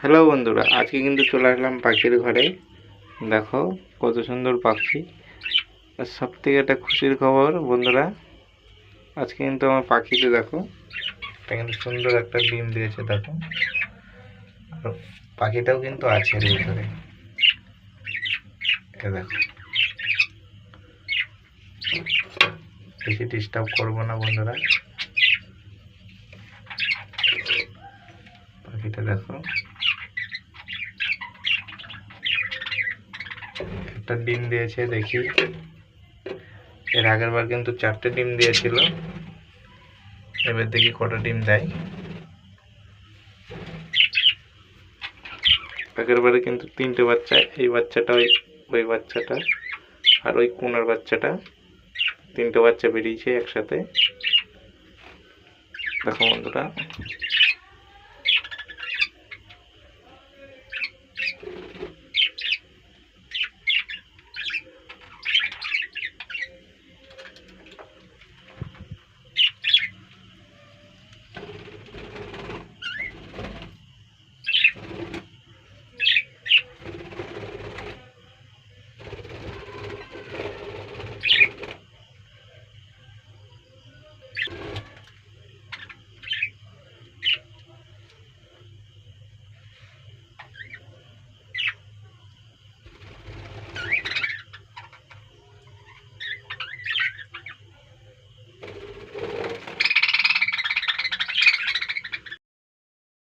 Hello বন্ধুরা, আজকে কিন্তু চলে আসলাম পাখির ঘরে। দেখো কত সুন্দর পাখি। আর সব থেকে একটা খুশির খবর বন্ধুরা, আজকে কিন্তু আমার পাখিতে দেখো এটা কিন্তু সুন্দর একটা ডিম দিয়েছে। দেখো আর পাখিটাও কিন্তু আছে এর ভিতরে। দেখো বেশি ডিস্টার্ব করবো না বন্ধুরা। পাখিটা দেখো একটা ডিম দিয়েছে, দেখি এর আগের বার কিন্তু 4টে ডিম দিয়েছিল। এবার দেখি কটা ডিম দেয়। আগের বারে কিন্তু 3টে বাচ্চা, এই বাচ্চাটা ওই বাচ্চাটা আর ওই কোনার বাচ্চাটা, 3টে বাচ্চা বেরিয়েছে একসাথে। দেখো বন্ধুরা